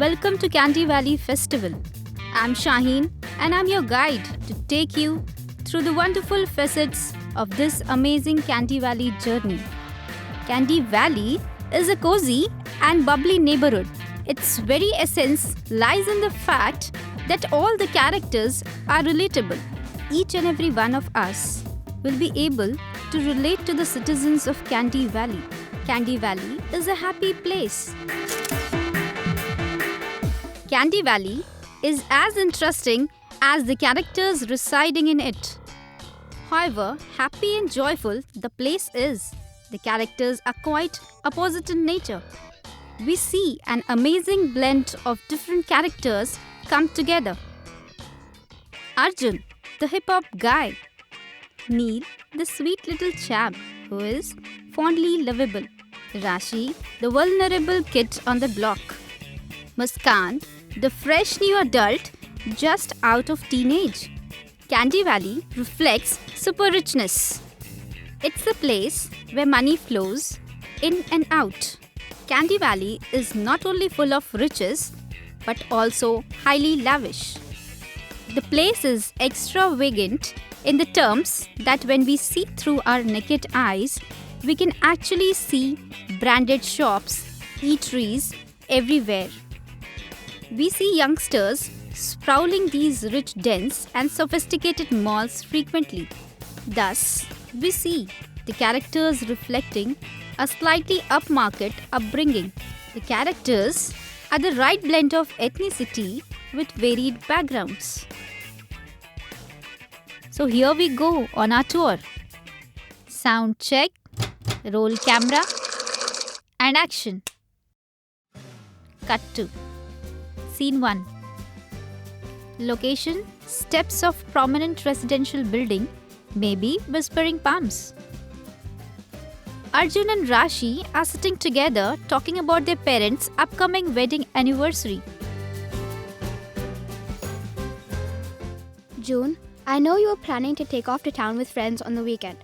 Welcome to Candy Valley Festival. I'm Shaheen and I'm your guide to take you through the wonderful facets of this amazing Candy Valley journey. Candy Valley is a cozy and bubbly neighborhood. Its very essence lies in the fact that all the characters are relatable. Each and every one of us will be able to relate to the citizens of Candy Valley. Candy Valley is a happy place. Candy Valley is as interesting as the characters residing in it. However happy and joyful the place is, the characters are quite opposite in nature. We see an amazing blend of different characters come together. Arjun, the hip-hop guy. Neil, the sweet little chap who is fondly lovable. Rashi, the vulnerable kid on the block. Muskan, the fresh new adult just out of teenage. Candy Valley reflects super richness. It's a place where money flows in and out. Candy Valley is not only full of riches but also highly lavish. The place is extravagant in the terms that when we see through our naked eyes, we can actually see branded shops, eateries everywhere. We see youngsters sprawling these rich dens and sophisticated malls frequently. Thus, we see the characters reflecting a slightly upmarket upbringing. The characters are the right blend of ethnicity with varied backgrounds. So here we go on our tour. Sound check, roll camera, and action. Cut to Scene 1. Location: steps of prominent residential building, maybe Whispering Palms. Arjun and Rashi are sitting together talking about their parents' upcoming wedding anniversary. June, I know you are planning to take off to town with friends on the weekend,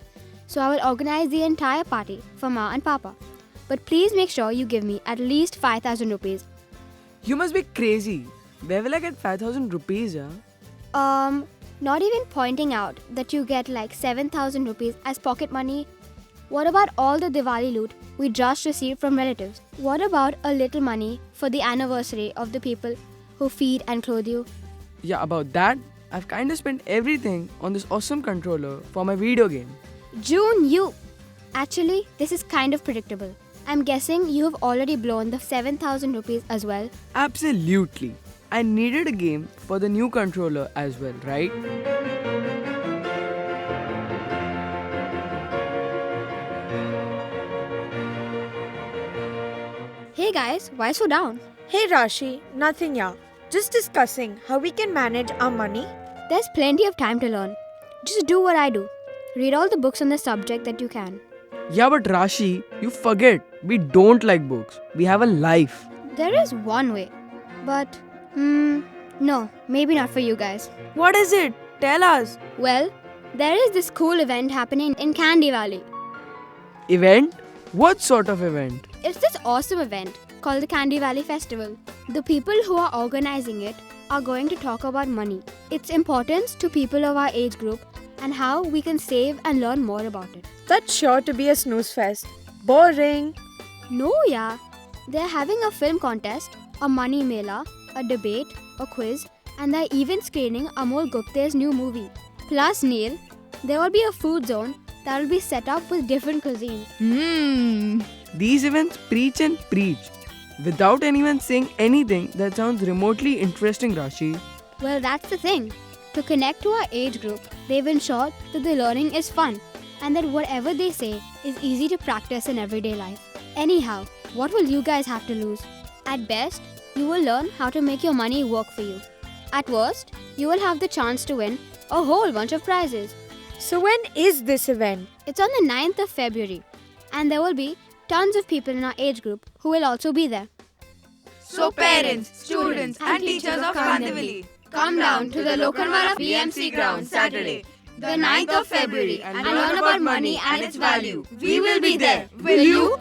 so I will organize the entire party for Ma and Papa. But please make sure you give me at least 5,000 rupees. You must be crazy. Where will I get 5,000 rupees, yeah? Not even pointing out that you get like 7,000 rupees as pocket money. What about all the Diwali loot we just received from relatives? What about a little money for the anniversary of the people who feed and clothe you? Yeah, about that, I've kinda spent everything on this awesome controller for my video game. June, you... Actually, this is kind of predictable. I'm guessing you have already blown the 7,000 rupees as well. Absolutely. I needed a game for the new controller as well, right? Hey guys, why so down? Hey Rashi, nothing yeah. Just discussing how we can manage our money. There's plenty of time to learn. Just do what I do. Read all the books on the subject that you can. Yeah, but Rashi, you forget. We don't like books. We have a life. There is one way. But, no, maybe not for you guys. What is it? Tell us. Well, there is this cool event happening in Candy Valley. Event? What sort of event? It's this awesome event called the Candy Valley Festival. The people who are organizing it are going to talk about money, its importance to people of our age group, and how we can save and learn more about it. That's sure to be a snooze fest. Boring. No, yeah. They're having a film contest, a money mela, a debate, a quiz, and they're even screening Amol Gupte's new movie. Plus, Neil, there will be a food zone that will be set up with different cuisines. These events preach and preach without anyone saying anything that sounds remotely interesting, Rashi. Well, that's the thing. To connect to our age group, they've ensured that the learning is fun and that whatever they say is easy to practice in everyday life. Anyhow, what will you guys have to lose? At best, you will learn how to make your money work for you. At worst, you will have the chance to win a whole bunch of prizes. So when is this event? It's on the 9th of February, and there will be tons of people in our age group who will also be there. So parents, students and teachers of Kandivali, come down to the Lokanwala PMC ground Saturday, the 9th of February and learn about money and its value. We will be there. Will you?